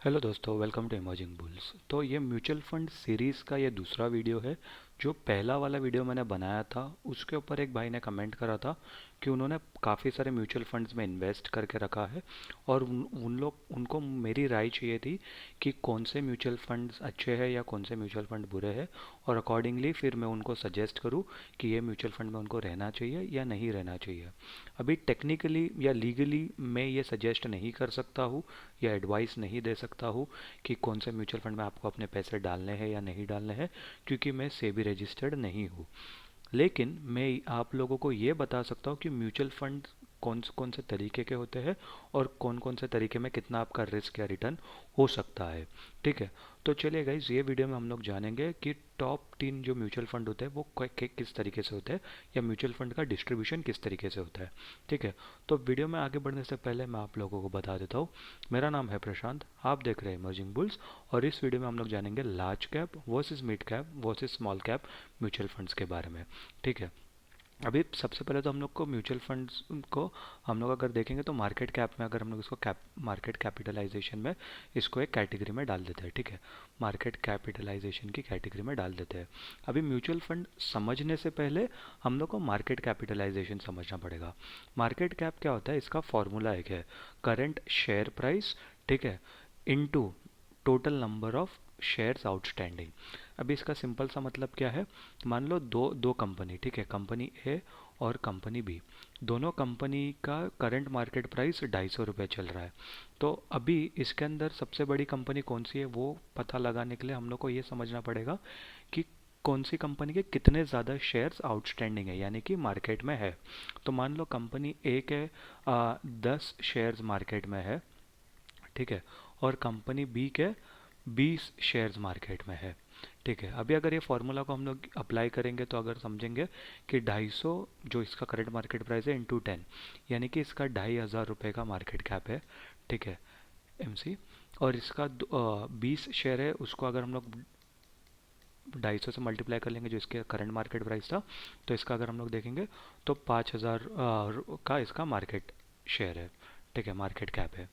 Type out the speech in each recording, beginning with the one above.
Hello दोस्तों, welcome to emerging bulls. तो ये म्यूचुअल फंड सीरीज़ का ये दूसरा वीडियो है। जो पहला वाला वीडियो मैंने बनाया था उसके ऊपर एक भाई ने कमेंट करा था कि उन्होंने काफ़ी सारे म्यूचुअल फंड्स में इन्वेस्ट करके रखा है और उनको मेरी राय चाहिए थी कि कौन से म्यूचुअल फंड्स अच्छे हैं या कौन से म्यूचुअल फंड बुरे हैं, और अकॉर्डिंगली फिर मैं उनको सजेस्ट करूँ कि ये म्यूचुअल फंड में उनको रहना चाहिए या नहीं रहना चाहिए। अभी टेक्निकली या लीगली मैं ये सजेस्ट नहीं कर सकता हूँ या एडवाइस नहीं दे सकता हूँ कि कौन से म्यूचुअल फंड में आपको अपने पैसे डालने हैं या नहीं डालने हैं, क्योंकि मैं सेबी रजिस्टर्ड नहीं हूँ। लेकिन मैं आप लोगों को ये बता सकता हूँ कि म्यूचुअल फंड कौन से तरीके के होते हैं और कौन कौन से तरीके में कितना आपका रिस्क या रिटर्न हो सकता है। ठीक है, तो चलिए गाइज, ये वीडियो में हम लोग जानेंगे कि टॉप 3 जो म्यूचुअल फंड होते हैं वो किस तरीके से होते हैं या म्यूचुअल फंड का डिस्ट्रीब्यूशन किस तरीके से होता है। ठीक है, तो वीडियो में आगे बढ़ने से पहले मैं आप लोगों को बता देता हूँ, मेरा नाम है प्रशांत, आप देख रहे हैं इमर्जिंग बुल्स। और इस वीडियो में हम लोग जानेंगे large cap versus mid cap versus small cap mutual funds के बारे में। ठीक है, अभी सबसे पहले तो हम लोग को म्यूचुअल फंड्स को हम लोग अगर देखेंगे तो मार्केट कैप में, अगर हम लोग इसको मार्केट कैपिटलाइजेशन में इसको एक कैटेगरी में डाल देते हैं। ठीक है, मार्केट कैपिटलाइजेशन की कैटेगरी में डाल देते हैं। अभी म्यूचुअल फंड समझने से पहले हम लोग को मार्केट कैपिटलाइजेशन समझना पड़ेगा। मार्केट कैप क्या होता है, इसका फॉर्मूला एक है, करेंट शेयर प्राइस, ठीक है, into total number of shares outstanding. अभी इसका सिंपल सा मतलब क्या है, मान लो दो दो कंपनी, ठीक है, कंपनी ए और कंपनी बी, दोनों कंपनी का करंट मार्केट प्राइस 250 रुपये चल रहा है। तो अभी इसके अंदर सबसे बड़ी कंपनी कौन सी है वो पता लगाने के लिए हम लोग को ये समझना पड़ेगा कि कौन सी कंपनी के कितने ज़्यादा शेयर्स आउटस्टैंडिंग है, यानी कि मार्केट में है। तो मान लो कंपनी ए के 10 शेयर्स मार्केट में है, ठीक है, और कंपनी बी के 20 शेयर्स मार्केट में है। ठीक है, अभी अगर ये फॉर्मूला को हम लोग अप्लाई करेंगे तो अगर समझेंगे कि 250 जो इसका करंट मार्केट प्राइस है इंटू 10, यानी कि इसका 2500 रुपये का मार्केट कैप है। ठीक है, एमसी, और इसका 20 शेयर है, उसको अगर हम लोग 250 से मल्टीप्लाई कर लेंगे जो इसके करंट मार्केट प्राइस था, तो इसका अगर हम लोग देखेंगे तो 5000 का इसका मार्केट शेयर है। ठीक है, मार्केट कैप है।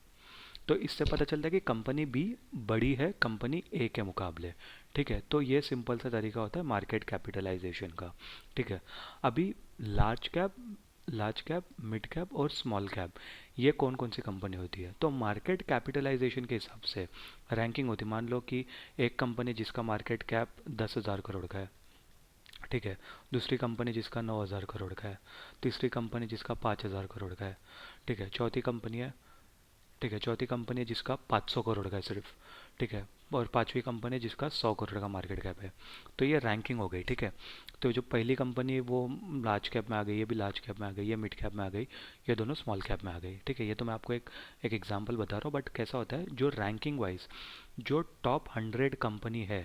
तो इससे पता चलता है कि कंपनी बी बड़ी है कंपनी ए के मुकाबले। ठीक है, तो ये सिंपल सा तरीका होता है मार्केट कैपिटलाइजेशन का। ठीक है, अभी लार्ज कैप मिड कैप और स्मॉल कैप, ये कौन कौन सी कंपनी होती है, तो मार्केट कैपिटलाइजेशन के हिसाब से रैंकिंग होती है। मान लो कि एक कंपनी जिसका मार्केट कैप 10,000 करोड़ का है, ठीक है, दूसरी कंपनी जिसका 9,000 करोड़ का है, तीसरी कंपनी जिसका 5,000 करोड़ का है, ठीक है, चौथी कंपनी है, ठीक है, चौथी कंपनी है जिसका 500 करोड़ का है सिर्फ, ठीक है, और पांचवी कंपनी है जिसका 100 करोड़ का मार्केट कैप है। तो ये रैंकिंग हो गई। ठीक है, तो जो पहली कंपनी है वो लार्ज कैप में आ गई, ये भी लार्ज कैप में आ गई, ये मिड कैप में आ गई, ये दोनों स्मॉल कैप में आ गई। ठीक है, ये तो मैं आपको एक एक एग्जांपल बता रहा हूँ, बट कैसा होता है जो रैंकिंग वाइज जो टॉप 100 कंपनी है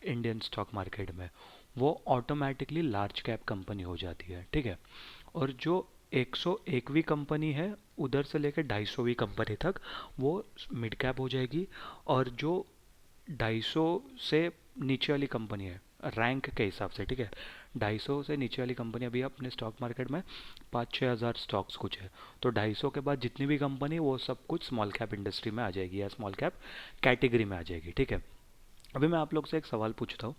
इंडियन स्टॉक मार्केट में, वो ऑटोमेटिकली लार्ज कैप कंपनी हो जाती है। ठीक है, और जो 101वीं कंपनी है उधर से लेकर 250वीं कंपनी तक वो मिड कैप हो जाएगी। और जो 250 से नीचे वाली कंपनी है रैंक के हिसाब से, ठीक है, 250 से नीचे वाली कंपनी, अभी अपने स्टॉक मार्केट में 5-6 हज़ार स्टॉक्स कुछ है, तो 250 के बाद जितनी भी कंपनी वो सब कुछ स्मॉल कैप इंडस्ट्री में आ जाएगी या स्मॉल कैप कैटेगरी में आ जाएगी। ठीक है, अभी मैं आप लोग से एक सवाल पूछता हूँ।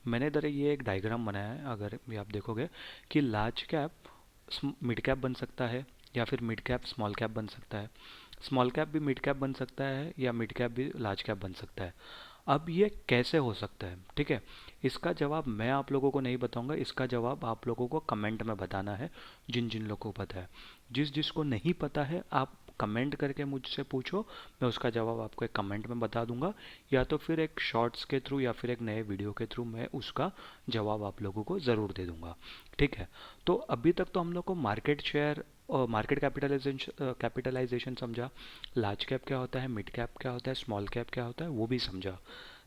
मैंने इधर ये एक डायग्राम बनाया है, अगर ये आप देखोगे कि लार्ज कैप मिड कैप बन सकता है या फिर मिड कैप स्मॉल कैप बन सकता है, स्मॉल कैप भी मिड कैप बन सकता है या मिड कैप भी लार्ज कैप बन सकता है। अब ये कैसे हो सकता है, ठीक है, इसका जवाब मैं आप लोगों को नहीं बताऊंगा, इसका जवाब आप लोगों को कमेंट में बताना है, जिन जिन लोगों को पता है। जिस जिसको नहीं पता है आप कमेंट करके मुझसे पूछो, मैं उसका जवाब आपको एक कमेंट में बता दूंगा, या तो फिर एक शॉर्ट्स के थ्रू या फिर एक नए वीडियो के थ्रू मैं उसका जवाब आप लोगों को ज़रूर दे दूंगा। ठीक है, तो अभी तक तो हम लोग को मार्केट शेयर और मार्केट कैपिटलाइजेशन समझा, लार्ज कैप क्या होता है, मिड कैप क्या होता है, स्मॉल कैप क्या होता है वो भी समझा।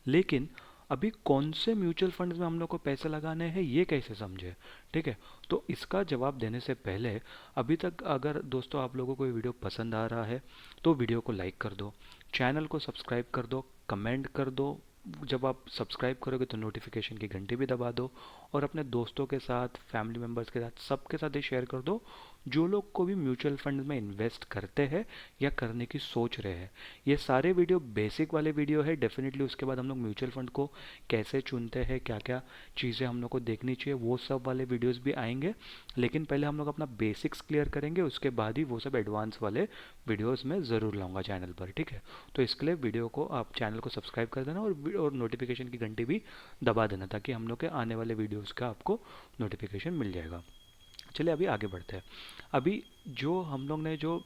लेकिन अभी कौन से म्यूचुअल फंड्स में हम लोग को पैसे लगाने हैं ये कैसे समझे। ठीक है, तो इसका जवाब देने से पहले, अभी तक अगर दोस्तों आप लोगों को ये वीडियो पसंद आ रहा है तो वीडियो को लाइक कर दो, चैनल को सब्सक्राइब कर दो, कमेंट कर दो, जब आप सब्सक्राइब करोगे तो नोटिफिकेशन की घंटी भी दबा दो, और अपने दोस्तों के साथ फैमिली मेम्बर्स के साथ सबके साथ ये शेयर कर दो जो लोग को भी म्यूचुअल फंड में इन्वेस्ट करते हैं या करने की सोच रहे हैं। ये सारे वीडियो बेसिक वाले वीडियो है डेफिनेटली। उसके बाद हम लोग म्यूचुअल फंड को कैसे चुनते हैं, क्या क्या चीज़ें हम लोग को देखनी चाहिए, वो सब वाले वीडियोस भी आएंगे। लेकिन पहले हम लोग अपना बेसिक्स क्लियर करेंगे, उसके बाद ही वो सब एडवांस वाले वीडियोस में ज़रूर लाऊंगा चैनल पर, ठीक है। तो इसके लिए वीडियो को आप चैनल को सब्सक्राइब कर देना और नोटिफिकेशन की घंटी भी दबा देना, ताकि हम लोग के आने वाले वीडियोस का आपको नोटिफिकेशन मिल जाएगा। चलिए अभी आगे बढ़ते हैं। अभी जो हम लोग ने जो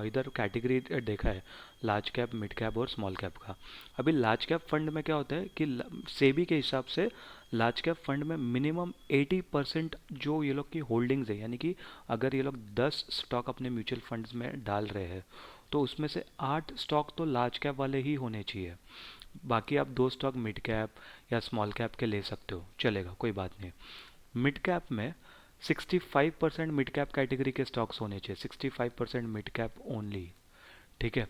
इधर कैटेगरी देखा है, लार्ज कैप, मिड कैप और स्मॉल कैप का। अभी लार्ज कैप फंड में क्या होता है कि सेबी के हिसाब से लार्ज कैप फंड में मिनिमम 80% जो ये लोग की होल्डिंग्स है, यानी कि अगर ये लोग 10 स्टॉक अपने म्यूचुअल फंड्स में डाल रहे हैं तो उसमें से 8 स्टॉक तो लार्ज कैप वाले ही होने चाहिए। बाकी आप 2 स्टॉक मिड कैप या स्मॉल कैप के ले सकते हो, चलेगा, कोई बात नहीं। मिड कैप में 65% मिड कैप कैटेगरी के स्टॉक्स होने चाहिए, 65% मिड कैप ओनली, ठीक है।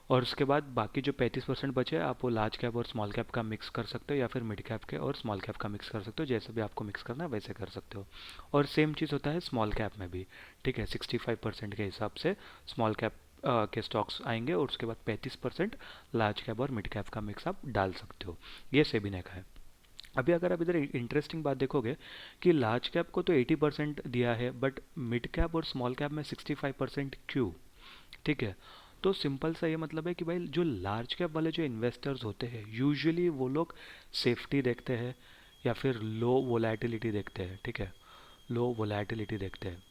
और उसके बाद बाकी जो 35% बचे आप वो लार्ज कैप और स्मॉल कैप का मिक्स कर सकते हो, या फिर मिड कैप के और स्मॉल कैप का मिक्स कर सकते हो, जैसे भी आपको मिक्स करना है वैसे कर सकते हो। और सेम चीज़ होता है स्मॉल कैप में भी, ठीक है। 65% के हिसाब से स्मॉल कैप के स्टॉक्स आएंगे और उसके बाद 35% लार्ज कैप और मिड कैप का मिक्स आप डाल सकते हो। ये सेबी ने कहा है। अभी अगर आप इधर इंटरेस्टिंग बात देखोगे कि लार्ज कैप को तो 80% दिया है, बट मिड कैप और स्मॉल कैप में 65% क्यों, ठीक है। तो सिंपल सा ये मतलब है कि भाई जो लार्ज कैप वाले जो इन्वेस्टर्स होते हैं यूजुअली वो लोग सेफ्टी देखते हैं या फिर लो वोलेटिलिटी देखते हैं, ठीक है। लो वोलेटिलिटी देखते हैं,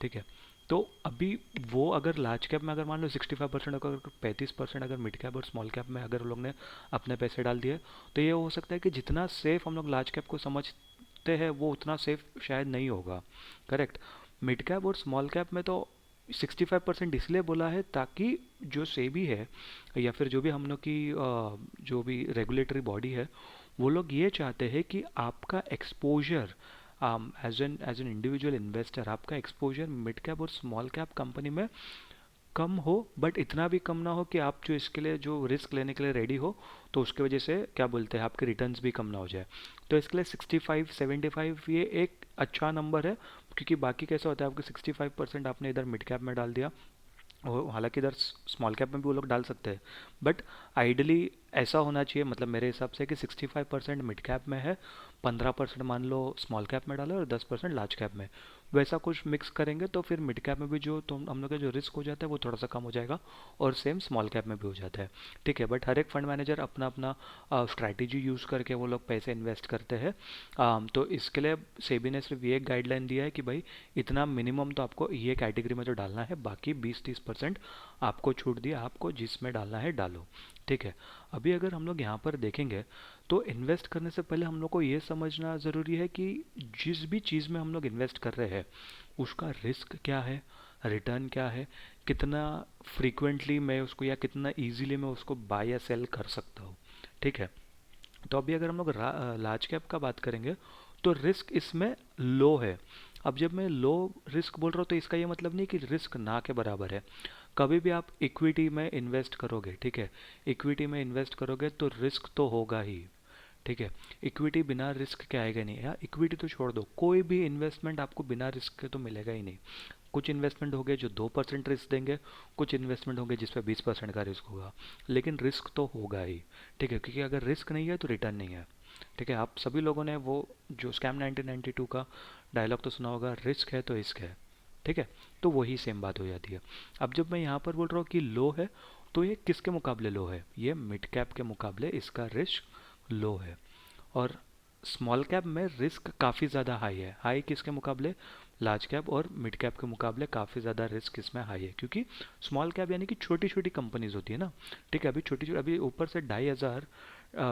ठीक है। तो अभी वो अगर लार्ज कैप में अगर मान लो 65%, अगर 35% अगर मिड कैप और स्मॉल कैप में अगर लोग ने अपने पैसे डाल दिए, तो ये हो सकता है कि जितना सेफ हम लोग लार्ज कैप को समझते हैं वो उतना सेफ शायद नहीं होगा, करेक्ट। मिड कैप और स्मॉल कैप में तो 65% इसलिए बोला है ताकि जो सेबी है या फिर जो भी हम लोग की जो भी रेगुलेटरी बॉडी है, वो लोग ये चाहते हैं कि आपका exposure as an individual investor, आपका एक्सपोजर मिड कैप और स्मॉल कैप कंपनी में कम हो, बट इतना भी कम ना हो कि आप जो इसके लिए जो रिस्क लेने के लिए रेडी हो तो उसके वजह से क्या बोलते हैं आपके रिटर्न्स भी कम ना हो जाए। तो इसके लिए 65-75 ये एक अच्छा नंबर है, क्योंकि बाकी कैसा होता है आपके 65% आपने इधर मिड कैप में डाल दिया, और हालांकि इधर स्मॉल कैप में भी वो लोग डाल सकते हैं, बट आइडली ऐसा होना चाहिए, मतलब मेरे हिसाब से कि 65% मिड कैप में है, 15% मान लो स्मॉल कैप में डालो और 10% लार्ज कैप में। वैसा कुछ मिक्स करेंगे तो फिर मिड कैप में भी जो तो हम लोग का जो रिस्क हो जाता है वो थोड़ा सा कम हो जाएगा, और सेम स्मॉल कैप में भी हो जाता है, ठीक है। बट हर एक फंड मैनेजर अपना अपना स्ट्रैटेजी यूज़ करके वो लोग पैसे इन्वेस्ट करते हैं। तो इसके लिए सेबी ने सिर्फ ये एक गाइडलाइन दिया है कि भाई इतना मिनिमम तो आपको ये कैटेगरी में जो डालना है, बाकी 20-30% आपको छूट दिया, आपको जिसमें डालना है डालो, ठीक है। अभी अगर हम लोग यहाँ पर देखेंगे तो इन्वेस्ट करने से पहले हम लोग को ये समझना ज़रूरी है कि जिस भी चीज़ में हम लोग इन्वेस्ट कर रहे हैं उसका रिस्क क्या है, रिटर्न क्या है, कितना फ्रीक्वेंटली मैं उसको या कितना इजीली मैं उसको बाय या सेल कर सकता हूँ, ठीक है। तो अभी अगर हम लोग लार्ज कैप का बात करेंगे तो रिस्क इसमें लो है। अब जब मैं लो रिस्क बोल रहा हूँ तो इसका ये मतलब नहीं कि रिस्क ना के बराबर है। कभी भी आप इक्विटी में इन्वेस्ट करोगे, ठीक है, इक्विटी में इन्वेस्ट करोगे तो रिस्क तो होगा ही, ठीक है। इक्विटी बिना रिस्क के आएगा नहीं, या इक्विटी तो छोड़ दो, कोई भी इन्वेस्टमेंट आपको बिना रिस्क के तो मिलेगा ही नहीं। कुछ इन्वेस्टमेंट होंगे जो 2% रिस्क देंगे, कुछ इन्वेस्टमेंट होंगे जिसपे 20% का रिस्क होगा, लेकिन रिस्क तो होगा ही, ठीक है। क्योंकि अगर रिस्क नहीं है तो रिटर्न नहीं है, ठीक है। आप सभी लोगों ने वो जो स्कैम 1992 का डायलॉग तो सुना होगा, रिस्क है तो इश्क है, ठीक है। तो वही सेम बात हो जाती है। अब जब मैं यहाँ पर बोल रहा हूँ कि लो है, तो ये किसके मुकाबले लो है, ये मिड कैप के मुकाबले इसका रिस्क लो है। और स्मॉल कैप में रिस्क काफ़ी ज़्यादा हाई है। हाई किसके मुकाबले, लार्ज कैप और मिड कैप के मुकाबले काफ़ी ज़्यादा रिस्क इसमें हाई है, क्योंकि स्मॉल कैप यानी कि छोटी छोटी कंपनीज होती है ना, ठीक है। अभी छोटी छोटी, अभी ऊपर से 2,500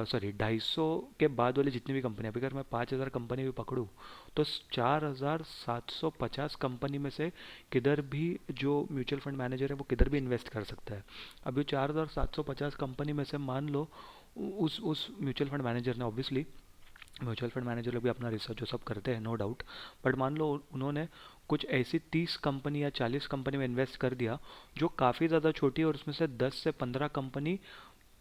सॉरी 250 के बाद वाली जितनी भी कंपनी, अभी अगर मैं 5,000 कंपनी भी पकड़ूँ तो 4,750 कंपनी में से किधर भी जो म्यूचुअल फंड मैनेजर है वो किधर भी इन्वेस्ट कर सकता है। अभी 4,750 कंपनी में से मान लो उस म्यूचुअल फंड मैनेजर ने, ऑब्वियसली म्यूचुअल फंड मैनेजर लोग भी अपना रिसर्च जो सब करते हैं नो डाउट, बट मान लो उन्होंने कुछ ऐसी 30 कंपनी या 40 कंपनी में इन्वेस्ट कर दिया जो काफ़ी ज़्यादा छोटी है, और उसमें से 10 से 15 कंपनी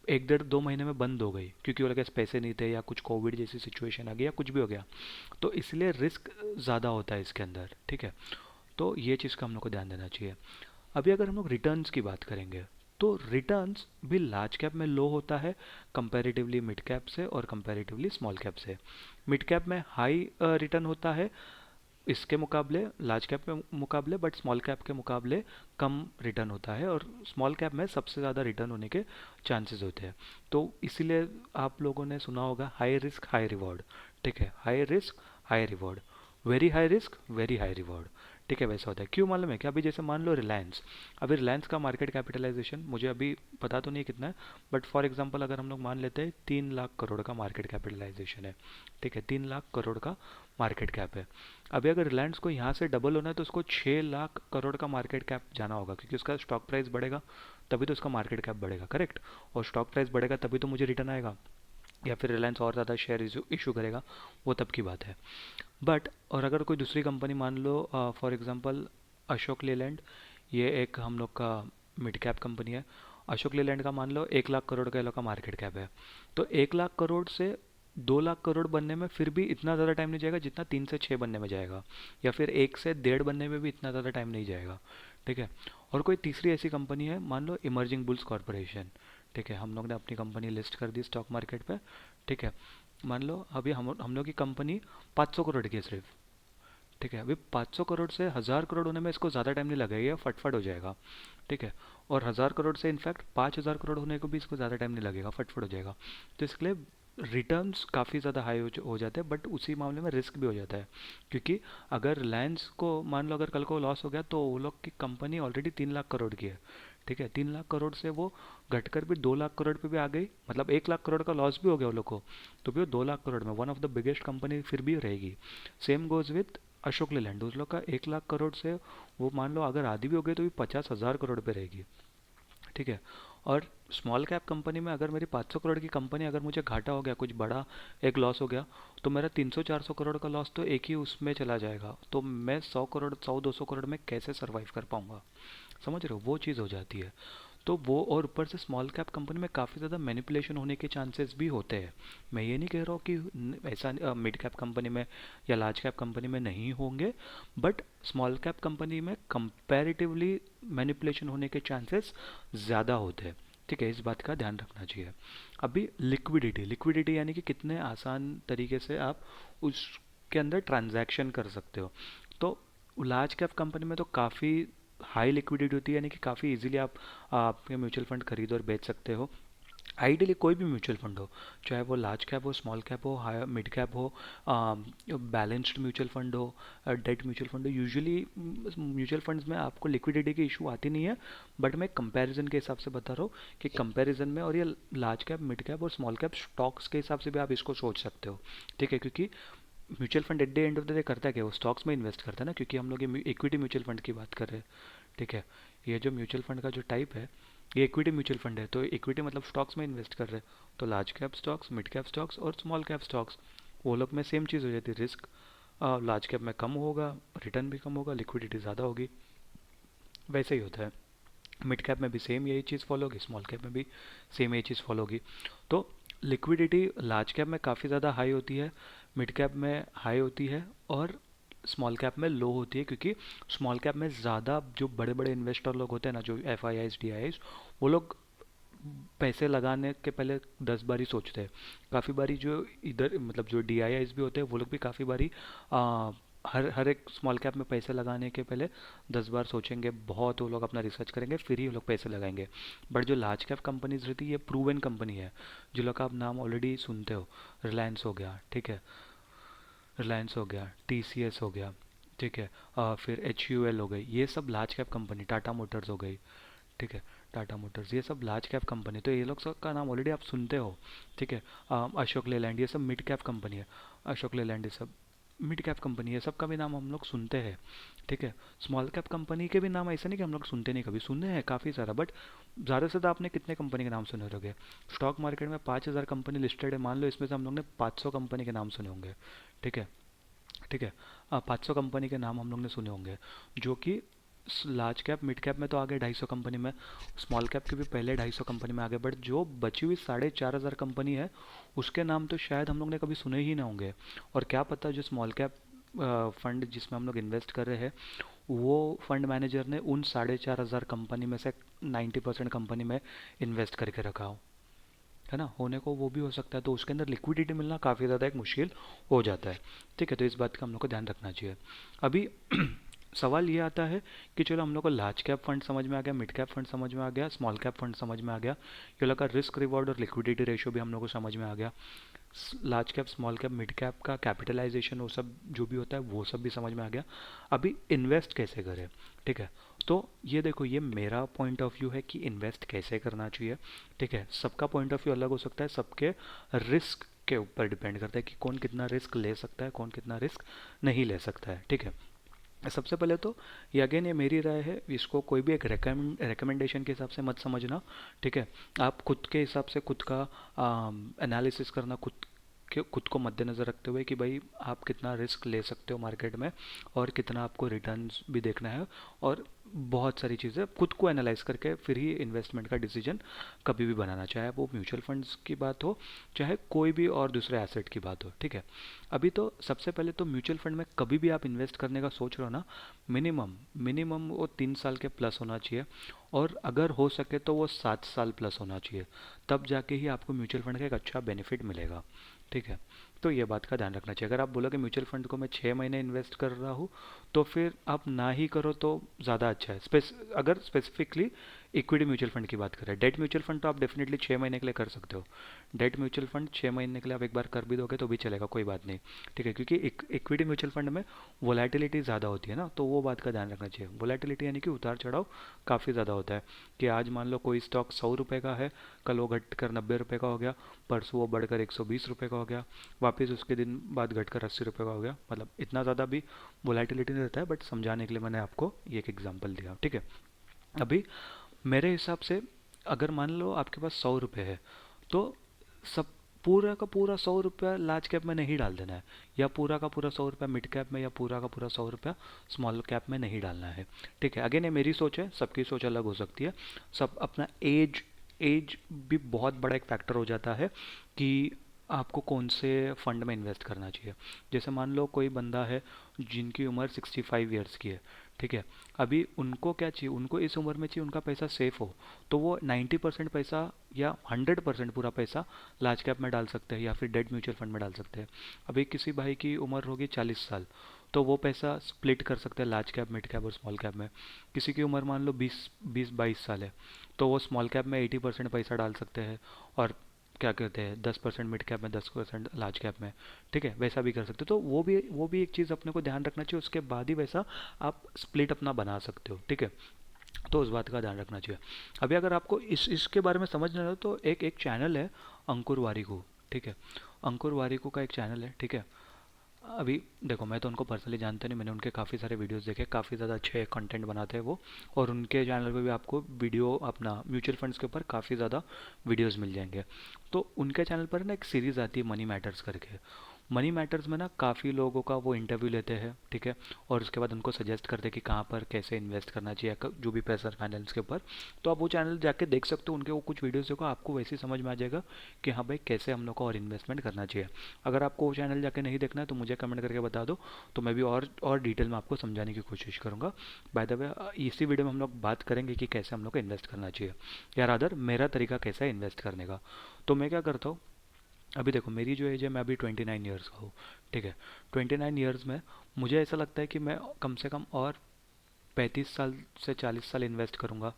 1 डेढ़ 2 महीने में बंद हो गई क्योंकि उनके पास पैसे नहीं थे, या कुछ कोविड जैसी सिचुएशन आ गई, या कुछ भी हो गया। तो इसलिए रिस्क ज़्यादा होता है इसके अंदर, ठीक है। तो ये चीज़ का हम लोग को ध्यान देना चाहिए। अभी अगर हम लोग रिटर्न्स की बात करेंगे, तो रिटर्न्स भी लार्ज कैप में लो होता है कंपैरेटिवली मिड कैप से और कंपैरेटिवली स्मॉल कैप से। मिड कैप में हाई रिटर्न होता है इसके मुकाबले, लार्ज कैप के मुकाबले, बट स्मॉल कैप के मुकाबले कम रिटर्न होता है, और स्मॉल कैप में सबसे ज़्यादा रिटर्न होने के चांसेस होते हैं। तो इसीलिए आप लोगों ने सुना होगा हाई रिस्क हाई रिवॉर्ड। ठीक है, high risk high reward, very high risk very high reward. ठीक है, वैसा होता है। क्यों मालूम है क्या? अभी जैसे मान लो रिलायंस, अभी रिलायंस का मार्केट कैपिटलाइजेशन मुझे अभी पता तो नहीं कितना है, बट फॉर एग्जांपल अगर हम लोग मान लेते हैं 3 लाख करोड़ का मार्केट कैपिटलाइजेशन है। ठीक है, 3 लाख करोड़ का मार्केट कैप है। अभी अगर रिलायंस को यहाँ से डबल होना है तो उसको 6 लाख करोड़ का मार्केट कैप जाना होगा, क्योंकि उसका स्टॉक प्राइस बढ़ेगा तभी तो उसका मार्केट कैप बढ़ेगा, करेक्ट। और स्टॉक प्राइस बढ़ेगा तभी तो मुझे रिटर्न आएगा, या फिर रिलायंस और ज़्यादा शेयर इशू करेगा, वो तब की बात है। बट और अगर कोई दूसरी कंपनी मान लो, फॉर एग्जांपल अशोक लेलैंड, ये एक हम लोग का मिड कैप कंपनी है। अशोक लेलैंड का मान लो 1 लाख करोड़ का ये लोग का मार्केट कैप है। तो 1 लाख करोड़ से 2 लाख करोड़ बनने में फिर भी इतना ज़्यादा टाइम नहीं जाएगा जितना 3 से 6 बनने में जाएगा, या फिर 1 से 1.5 बनने में भी इतना ज़्यादा टाइम नहीं जाएगा। ठीक है। और कोई तीसरी ऐसी कंपनी है, मान लो इमर्जिंग बुल्स कॉरपोरेशन। ठीक है, हम लोग ने अपनी कंपनी लिस्ट कर दी स्टॉक मार्केट पे। ठीक है, मान लो अभी हम लोग की कंपनी 500 करोड़ की है सिर्फ। ठीक है, अभी 500 करोड़ से 1000 करोड़ होने में इसको ज़्यादा टाइम नहीं लगेगा, फटफट हो जाएगा। ठीक है, और 1000 करोड़ से इनफैक्ट 5000 करोड़ होने को भी इसको ज़्यादा टाइम नहीं लगेगा, फटफट हो जाएगा। तो इसके लिए रिटर्न्स काफ़ी ज़्यादा हाई हो जाते हैं, बट उसी मामले में रिस्क भी हो जाता है। क्योंकि अगर रिलायंस को मान लो अगर कल को लॉस हो गया, तो वो लोग की कंपनी ऑलरेडी 3 लाख करोड़ की है। ठीक है, 3 लाख करोड़ से वो घटकर भी 2 लाख करोड़ पे भी आ गई, मतलब 1 लाख करोड़ का लॉस भी हो गया वो लोग को, तो भी वो 2 लाख करोड़ में one of the biggest company फिर भी रहेगी। Same goes with Ashok Leyland, उस लोग का 1 लाख करोड़ से वो मान लो अगर आधी भी हो गई तो भी 50,000 करोड़ पे रहेगी। ठीक है। और स्मॉल कैप कंपनी में अगर मेरी 500 करोड़ की कंपनी, अगर मुझे घाटा हो गया, कुछ बड़ा एक लॉस हो गया, तो मेरा 300-400 करोड़ का लॉस तो एक ही उसमें चला जाएगा, तो मैं 100 करोड़ 100-200 करोड़ में कैसे सर्वाइव कर पाऊंगा? समझ रहे हो, वो चीज़ हो जाती है। तो वो, और ऊपर से स्मॉल कैप कंपनी में काफ़ी ज़्यादा मैनिपुलेशन होने के चांसेस भी होते हैं। मैं ये नहीं कह रहा हूँ कि ऐसा मिड कैप कंपनी में या लार्ज कैप कंपनी में नहीं होंगे, बट स्मॉल कैप कंपनी में कंपैरेटिवली मैनिपुलेशन होने के चांसेस ज़्यादा होते हैं। ठीक है, इस बात का ध्यान रखना चाहिए। अभी लिक्विडिटी, लिक्विडिटी यानी कि कितने आसान तरीके से आप उसके अंदर ट्रांजैक्शन कर सकते हो। तो लार्ज कैप कंपनी में तो काफ़ी हाई लिक्विडिटी होती है, यानी कि काफ़ी इजीली आप आपके म्यूचुअल फंड खरीद और बेच सकते हो। आइडियली कोई भी म्यूचुअल फंड हो, चाहे वो लार्ज कैप हो, स्मॉल कैप हो, हाई मिड कैप हो, बैलेंस्ड म्यूचुअल फंड हो, डेट म्यूचुअल फंड हो, यूजुअली म्यूचुअल फंड्स में आपको लिक्विडिटी की इशू आती नहीं है। बट मैं कंपैरिजन के हिसाब से बता रहा हूँ कि कंपैरिजन में, और ये लार्ज कैप मिड कैप और स्मॉल कैप स्टॉक्स के हिसाब से भी आप इसको सोच सकते हो। ठीक है, क्योंकि mutual fund at the end of the day करता है क्या? वो स्टॉक्स में इन्वेस्ट करता है ना, क्योंकि हम लोग ये इक्विटी म्यूचुअल फंड की बात कर रहे हैं। ठीक है, ये जो म्यूचुअल फंड का जो टाइप है, ये इक्विटी म्यूचुअल फंड है, तो इक्विटी मतलब स्टॉक्स में इन्वेस्ट कर रहे हैं। तो large cap stocks, mid cap stocks और स्मॉल कैप स्टॉक्स, वो लोग में सेम चीज़ हो जाती है, रिस्क लार्ज कैप में कम होगा, रिटर्न भी कम होगा, लिक्विडिटी ज़्यादा होगी। वैसे ही होता है, मिड कैप में भी सेम यही चीज़ फॉलो होगी, स्मॉल कैप में भी सेम यही चीज़ फॉलो होगी। तो लिक्विडिटी लार्ज कैप में काफ़ी ज़्यादा हाई होती है, मिड कैप में हाई होती है, और स्मॉल कैप में लो होती है, क्योंकि स्मॉल कैप में ज़्यादा जो बड़े बड़े इन्वेस्टर लोग होते हैं ना, जो F I eyes D I, वो लोग पैसे लगाने के पहले 10 बार ही सोचते हैं। काफ़ी बारी जो इधर मतलब जो डी आई आईज भी होते हैं, वो लोग भी काफ़ी बारी हर हर एक स्मॉल कैप में पैसे लगाने के पहले 10 बार सोचेंगे, बहुत वो लोग अपना रिसर्च करेंगे, फिर ही वो लोग पैसे लगाएंगे। बट जो लार्ज कैप कंपनीज रहती है, ये प्रूवन कंपनी है, जो लोग आप नाम ऑलरेडी सुनते हो। रिलायंस हो गया, ठीक है, रिलायंस हो गया, टी सी एस हो गया, ठीक है, फिर एच यू एल हो गई, ये सब large cap company, Tata Motors हो गई। ठीक है, टाटा मोटर्स, ये सब लार्ज कैप कंपनी, तो ये लोग सब का नाम ऑलरेडी आप सुनते हो। ठीक है, अशोक लेलैंड, ये सब मिड कैप कंपनी है। अशोक लेलैंड ये सब मिड कैप कंपनी है, सबका भी नाम हम लोग सुनते हैं। ठीक है, स्मॉल कैप कंपनी के भी नाम ऐसा नहीं कि हम लोग सुनते नहीं, कभी सुने हैं काफ़ी सारा, बट ज़्यादा से ज़्यादा आपने कितने कंपनी के नाम सुने होंगे? स्टॉक मार्केट में 5000 कंपनी लिस्टेड है, मान लो इसमें से हम लोग ने 500 कंपनी के नाम सुने होंगे। ठीक है, ठीक है, 500 कंपनी के नाम हम लोग ने सुने होंगे, जो कि लार्ज कैप मिड कैप में तो आ गए 250 कंपनी में, स्मॉल कैप के भी पहले 250 कंपनी में आ गए, बट जो बची हुई 4500 कंपनी है, उसके नाम तो शायद हम लोग ने कभी सुने ही ना होंगे। और क्या पता जो स्मॉल कैप फंड जिसमें हम लोग इन्वेस्ट कर रहे हैं, वो फंड मैनेजर ने उन 4,500 कंपनी में से 90% कंपनी में इन्वेस्ट करके रखा हो, है ना, होने को वो भी हो सकता है, तो उसके अंदर लिक्विडिटी मिलना काफ़ी ज़्यादा एक मुश्किल हो जाता है। ठीक है, तो इस बात का हम लोग को ध्यान रखना चाहिए। अभी सवाल ये आता है कि चलो हम लोग को लार्ज कैप फंड समझ में आ गया, मिड कैप फंड समझ में आ गया, स्मॉल कैप फंड समझ में आ गया, ये लोग का रिस्क रिवॉर्ड और लिक्विडिटी रेशियो भी हम लोग को समझ में आ गया, large cap small cap mid cap का कैपिटलाइजेशन वो सब जो भी होता है वो सब भी समझ में आ गया। अभी इन्वेस्ट कैसे करें, ठीक है, तो ये देखो, ये मेरा पॉइंट ऑफ व्यू है कि इन्वेस्ट कैसे करना चाहिए। ठीक है, सबका पॉइंट ऑफ व्यू अलग हो सकता है, सबके रिस्क के ऊपर डिपेंड करता है कि कौन कितना रिस्क ले सकता है, कौन कितना रिस्क नहीं ले सकता है। ठीक है, सबसे पहले तो ये अगेन ये मेरी राय है, इसको कोई भी एक रिकमेंडेशन के हिसाब से मत समझना। ठीक है, आप खुद के हिसाब से खुद का एनालिसिस करना, खुद को मद्देनज़र रखते हुए कि भाई आप कितना रिस्क ले सकते हो मार्केट में और कितना आपको रिटर्न्स भी देखना है, और बहुत सारी चीज़ें खुद को एनालाइज करके फिर ही इन्वेस्टमेंट का डिसीजन कभी भी बनाना, चाहे वो म्यूचुअल फंड्स की बात हो, चाहे कोई भी और दूसरे एसेट की बात हो। ठीक है, अभी तो सबसे पहले तो म्यूचुअल फंड में कभी भी आप इन्वेस्ट करने का सोच रहे हो ना, मिनिमम मिनिमम वो 3 साल के प्लस होना चाहिए, और अगर हो सके तो वो 7 साल प्लस होना चाहिए, तब जाके ही आपको म्यूचुअल फंड का एक अच्छा बेनिफिट मिलेगा। ठीक है, तो ये बात का ध्यान रखना चाहिए। अगर आप बोलो कि म्यूचुअल फंड को मैं 6 महीने इन्वेस्ट कर रहा हूँ, तो फिर आप ना ही करो तो ज़्यादा अच्छा है। अगर स्पेसिफिकली इक्विटी म्यूचुअल फंड की बात करें, डेट म्यूचुअल फंड तो आप डेफिनेटली 6 महीने के लिए कर सकते हो। डेट म्यूचुअल फंड 6 महीने के लिए आप एक बार कर भी दोगे तो भी चलेगा, कोई बात नहीं। ठीक है, क्योंकि इक्विटी म्यूचुअल फंड में वोलेटिलिटी ज़्यादा होती है ना, तो वो बात का ध्यान रखना चाहिए। वोलेटिलिटी यानी कि उतार चढ़ाव काफ़ी ज़्यादा होता है, कि आज मान लो कोई स्टॉक 100 रुपये का है, कल वो घट कर 90 रुपये का हो गया, परसों वो बढ़कर 120 रुपये का हो गया, वापस उसके दिन बाद घटकर 80 रुपये का हो गया। मतलब इतना ज़्यादा भी वोलेटिलिटी नहीं रहता है, बट समझाने के लिए मैंने आपको ये एक एग्जांपल दिया। ठीक है, अभी मेरे हिसाब से अगर मान लो आपके पास 100 रुपये है, तो सब पूरा का पूरा 100 रुपया लार्ज कैप में नहीं डाल देना है, या पूरा का पूरा 100 रुपया मिड कैप में, या पूरा का पूरा 100 रुपया स्मॉल कैप में नहीं डालना है। ठीक है, अगेन ये मेरी सोच है, सबकी सोच अलग हो सकती है। सब अपना एज एज भी बहुत बड़ा एक फैक्टर हो जाता है कि आपको कौन से फंड में इन्वेस्ट करना चाहिए। जैसे मान लो कोई बंदा है जिनकी उम्र 65 ईयर्स की है, ठीक है, अभी उनको क्या चाहिए, उनको इस उम्र में चाहिए उनका पैसा सेफ हो, तो वो 90% पैसा या 100% पूरा पैसा लार्ज कैप में डाल सकते हैं, या फिर डेट म्यूचुअल फंड में डाल सकते हैं। अभी किसी भाई की उम्र होगी 40 साल, तो वो पैसा स्प्लिट कर सकते हैं लार्ज कैप, मिड कैप और स्मॉल कैप में। किसी की उम्र मान लो 20-22 साल है, तो वो स्मॉल कैप में 80% पैसा डाल सकते हैं, और क्या कहते हैं 10% मिड कैप में, 10% लार्ज कैप में। ठीक है, वैसा भी कर सकते हो, तो वो भी एक चीज़ अपने को ध्यान रखना चाहिए, उसके बाद ही वैसा आप स्प्लिट अपना बना सकते हो। ठीक है, तो उस बात का ध्यान रखना चाहिए। अभी अगर आपको इसके बारे में समझना हो तो एक चैनल है, अंकुर वारिकू। ठीक है, अंकुर वारिकू का एक चैनल है। ठीक है, अभी देखो, मैं तो उनको पर्सनली जानता नहीं, मैंने उनके काफ़ी सारे वीडियोस देखे, काफ़ी ज़्यादा अच्छे कंटेंट बनाते हैं वो, और उनके चैनल पे भी आपको वीडियो अपना म्यूचुअल फंड्स के ऊपर काफ़ी ज़्यादा वीडियोस मिल जाएंगे। तो उनके चैनल पर ना एक सीरीज़ आती है मनी मैटर्स करके। मनी मैटर्स में ना काफ़ी लोगों का वो इंटरव्यू लेते हैं, ठीक है, और उसके बाद उनको सजेस्ट करते हैं कि कहाँ पर कैसे इन्वेस्ट करना चाहिए, जो भी पैसा फाइनेंस के ऊपर। तो आप वो चैनल जाके देख सकते हो, उनके वो कुछ वीडियोस देखो, आपको वैसे ही समझ में आ जाएगा कि हाँ भाई कैसे हम लोग को और इन्वेस्टमेंट करना चाहिए। अगर आपको वो चैनल जाके नहीं देखना है तो मुझे कमेंट करके बता दो, तो मैं भी और डिटेल में आपको समझाने की कोशिश करूँगा। बाय द वे, इसी वीडियो में हम लोग बात करेंगे कि कैसे हम लोग को इन्वेस्ट करना चाहिए, या रादर मेरा तरीका कैसा है इन्वेस्ट करने का। तो मैं क्या करता हूँ, अभी देखो मेरी जो एज है, मैं अभी 29 ईयर्स का हूँ। ठीक है, 29 ईयर्स में मुझे ऐसा लगता है कि मैं कम से कम और 35 साल से 40 साल इन्वेस्ट करूँगा,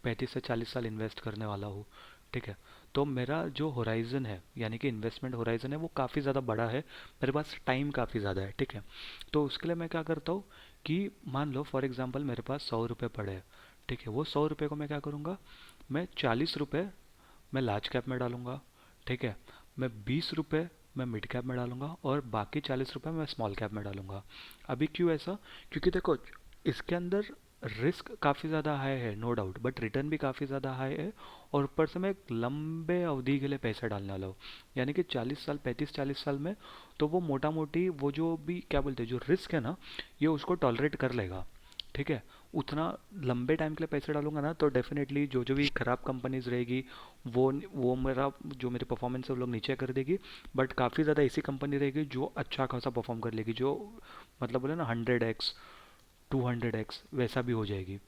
35 से 40 साल इन्वेस्ट करने वाला हूँ। ठीक है, तो मेरा जो होराइज़न है, यानी कि इन्वेस्टमेंट होराइज़न है, वो काफ़ी ज़्यादा बड़ा है, मेरे पास टाइम काफ़ी ज़्यादा है। ठीक है, तो उसके लिए मैं क्या करता हूँ कि मान लो फॉर एग्ज़ाम्पल मेरे पास 100 रुपये पड़े हैं। ठीक है, वो 100 रुपये को मैं क्या करूँगा, मैं 40 रुपये मैं लार्ज कैप में डालूंगा। ठीक है, मैं 20 रुपये मैं मिड कैप में डालूंगा, और बाकी 40 रुपये मैं स्मॉल कैप में डालूंगा। अभी क्यों ऐसा, क्योंकि देखो इसके अंदर रिस्क काफ़ी ज़्यादा हाई है, नो डाउट, बट रिटर्न भी काफ़ी ज़्यादा हाई है, और ऊपर से मैं एक लंबे अवधि के लिए पैसा डालने वाला हूँ, यानी कि 40 साल, 35-40 साल में, तो वो मोटा मोटी वो जो भी क्या बोलते हैं जो रिस्क है ना, ये उसको टॉलरेट कर लेगा। ठीक है, उतना लंबे टाइम के लिए पैसे डालूंगा ना, तो डेफिनेटली जो जो भी खराब कंपनीज रहेगी, वो मेरा जो मेरी परफॉर्मेंस है वो लोग नीचे कर देगी, बट काफ़ी ज़्यादा ऐसी कंपनी रहेगी जो अच्छा खासा परफॉर्म कर लेगी, जो मतलब बोले ना 100x, 200x वैसा भी हो जाएगी।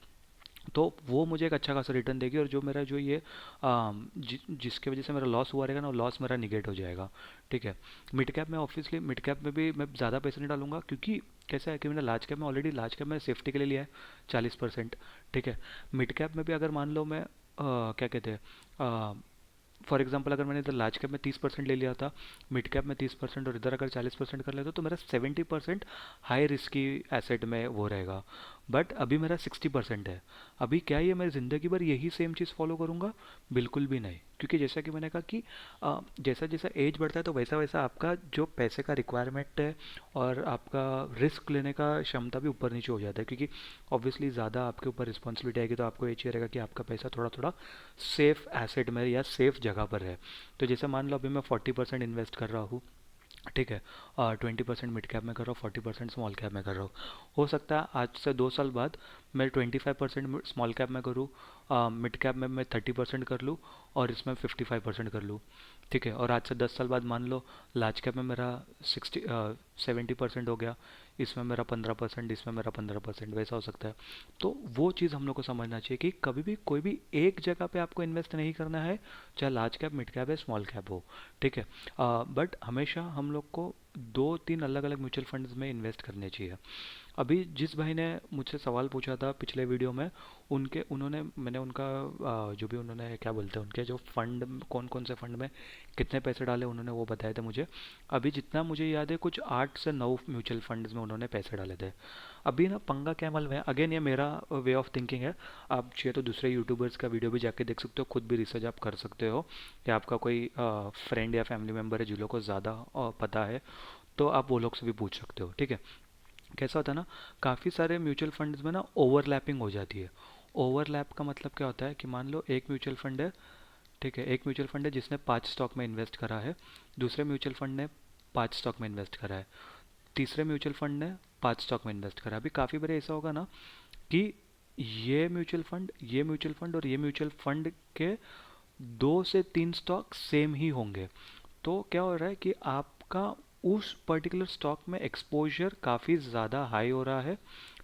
तो वो मुझे एक अच्छा खासा रिटर्न देगी, और जो मेरा जो ये जिसके वजह से मेरा लॉस हुआ रहेगा ना, लॉस मेरा निगेट हो जाएगा। ठीक है। मिड कैप में ऑब्वियसली, मिड कैप में भी मैं ज़्यादा पैसे नहीं डालूंगा, क्योंकि कैसा है कि मैंने लार्ज कैप में ऑलरेडी, लार्ज कैप में सेफ्टी के लिए लिया है 40%। ठीक है। मिड कैप में भी अगर मान लो मैं क्या कहते हैं, फॉर एग्जाम्पल अगर मैंने इधर लार्ज कैप में 30% ले लिया था, मिड कैप में 30%, और इधर अगर 40% कर लेता तो मेरा 70% हाई रिस्की एसेट में वो रहेगा। बट अभी मेरा 60% है। अभी क्या ये मैं ज़िंदगी भर यही सेम चीज़ फॉलो करूँगा? बिल्कुल भी नहीं, क्योंकि जैसा कि मैंने कहा कि जैसा जैसा एज बढ़ता है तो वैसा वैसा आपका जो पैसे का रिक्वायरमेंट है और आपका रिस्क लेने का क्षमता भी ऊपर नीचे हो जाता है, क्योंकि ऑब्वियसली ज़्यादा आपके ऊपर रिस्पॉन्सिबिलिटी आएगी, तो आपको ये चाहिए रहेगा कि आपका पैसा थोड़ा थोड़ा सेफ एसेट में या सेफ जगह पर है। तो जैसे मान लो अभी मैं 40% इन्वेस्ट कर रहा हूँ, ठीक है, 20% मिड कैप में कर रहा हूँ, 40% स्मॉल कैप में कर रहा हूँ। हो सकता है आज से 2 साल बाद मैं 25% स्मॉल कैप में करूँ, मिड कैप में मैं 30% कर लूँ, और इसमें 55% कर लूँ। ठीक है। और आज से 10 साल बाद मान लो लार्ज कैप में मेरा 70% हो गया, इसमें मेरा 15%, इसमें मेरा 15%, वैसा हो सकता है। तो वो चीज़ हम लोग को समझना चाहिए कि कभी भी कोई भी एक जगह पे आपको इन्वेस्ट नहीं करना है, चाहे लार्ज कैप, मिड कैप है, स्मॉल कैप हो। ठीक है। बट हमेशा हम लोग को 2-3 अलग अलग म्यूचुअल फंड्स में इन्वेस्ट करने चाहिए। अभी जिस भाई ने मुझसे सवाल पूछा था पिछले वीडियो में, उनके उन्होंने मैंने उनका जो भी उन्होंने क्या बोलते हैं, उनके जो फंड कौन कौन से फंड में कितने पैसे डाले उन्होंने वो बताए थे मुझे। अभी जितना मुझे याद है कुछ 8 से 9 म्यूचुअल फंड्स में उन्होंने पैसे डाले थे। अभी ना पंगा क्या मालूम है, अगेन ये मेरा वे ऑफ थिंकिंग है। आप चाहिए तो दूसरे यूट्यूबर्स का वीडियो भी जाके देख सकते हो, खुद भी रिसर्च आप कर सकते हो, या आपका कोई फ्रेंड या फैमिली मेम्बर है जिन लोगों को ज़्यादा पता है, तो आप वो लोग से भी पूछ सकते हो। ठीक है। कैसा होता है ना, काफ़ी सारे म्यूचुअल फंड्स में ना ओवरलैपिंग हो जाती है। ओवरलैप का मतलब क्या होता है कि मान लो एक म्यूचुअल फंड है, ठीक है, एक म्यूचुअल फंड है जिसने 5 स्टॉक में इन्वेस्ट करा है, दूसरे म्यूचुअल फंड ने 5 स्टॉक में इन्वेस्ट करा है, तीसरे म्यूचुअल फंड ने 5 स्टॉक में इन्वेस्ट करा है। अभी काफ़ी बार ऐसा होगा ना कि ये म्यूचुअल फंड, ये म्यूचुअल फंड और ये म्यूचुअल फंड के 2 से 3 स्टॉक सेम ही होंगे। तो क्या हो रहा है कि आपका उस पर्टिकुलर स्टॉक में एक्सपोजर काफ़ी ज़्यादा हाई हो रहा है।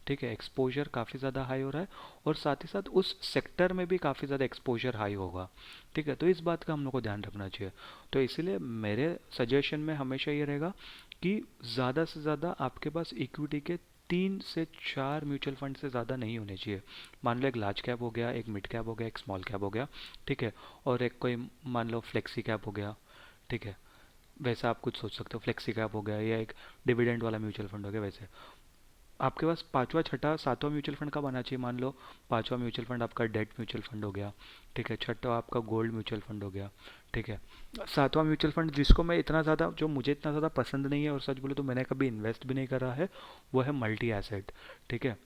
ठीक है, एक्सपोजर काफ़ी ज़्यादा हाई हो रहा है, और साथ ही साथ उस सेक्टर में भी काफ़ी ज़्यादा एक्सपोजर हाई होगा। ठीक है। तो इस बात का हम लोग को ध्यान रखना चाहिए। तो इसीलिए मेरे सजेशन में हमेशा ये रहेगा कि ज़्यादा से ज़्यादा आपके पास इक्विटी के 3 से 4 म्यूचुअल फंड से ज़्यादा नहीं होने चाहिए। मान लो एक लार्ज कैप हो गया, एक मिड कैप हो गया, एक स्मॉल कैप हो गया। ठीक है। और एक कोई मान लो फ्लेक्सी कैप हो गया। ठीक है। वैसा आप कुछ सोच सकते हो, फ्लेक्सी कैप हो गया, या एक डिविडेंड वाला म्यूचुअल फंड हो गया। वैसे आपके पास पांचवा, छठा, सातवां म्यूचुअल फंड कब आना चाहिए? मान लो पांचवा म्यूचुअल फंड आपका डेट म्यूचुअल फंड हो गया। ठीक है। छठा आपका गोल्ड म्यूचुअल फंड हो गया। ठीक है। सातवां म्यूचुअल फंड जिसको मैं इतना ज़्यादा, जो मुझे इतना ज़्यादा पसंद नहीं है, और सच बोले तो मैंने कभी इन्वेस्ट भी नहीं करा है, वो है मल्टी एसेट। ठीक है।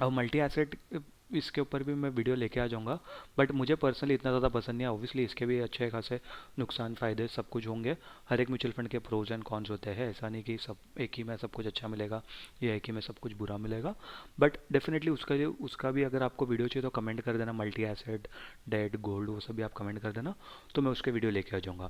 अब मल्टी एसेट, इसके ऊपर भी मैं वीडियो लेके आ जाऊंगा, बट मुझे पर्सनली इतना ज़्यादा पसंद नहीं है। ऑब्वियसली इसके भी अच्छे खासे नुकसान फ़ायदे सब कुछ होंगे। हर एक म्यूचुअल फंड के प्रोज एंड कॉन्स होते हैं, ऐसा नहीं कि सब एक ही में सब कुछ अच्छा मिलेगा या एक ही में सब कुछ बुरा मिलेगा। बट डेफिनेटली उसका भी अगर आपको वीडियो चाहिए तो कमेंट कर देना, मल्टी एसेट, डेट, गोल्ड, वो सब भी आप कमेंट कर देना, तो मैं उसके वीडियो लेके आ जाऊँगा।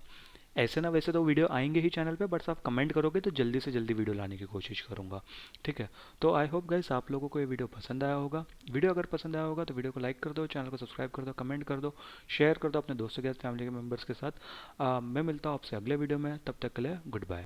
ऐसे ना वैसे तो वीडियो आएंगे ही चैनल पे, बट आप कमेंट करोगे तो जल्दी से जल्दी वीडियो लाने की कोशिश करूँगा। ठीक है। तो आई होप गाइस आप लोगों को ये वीडियो पसंद आया होगा। वीडियो अगर पसंद आया होगा तो वीडियो को लाइक कर दो, चैनल को सब्सक्राइब कर दो, कमेंट कर दो, शेयर कर दो अपने दोस्तों के साथ, फैमिली के मेम्बर्स के साथ। मैं मिलता हूँ आपसे अगले वीडियो में, तब तक के लिए गुड बाय।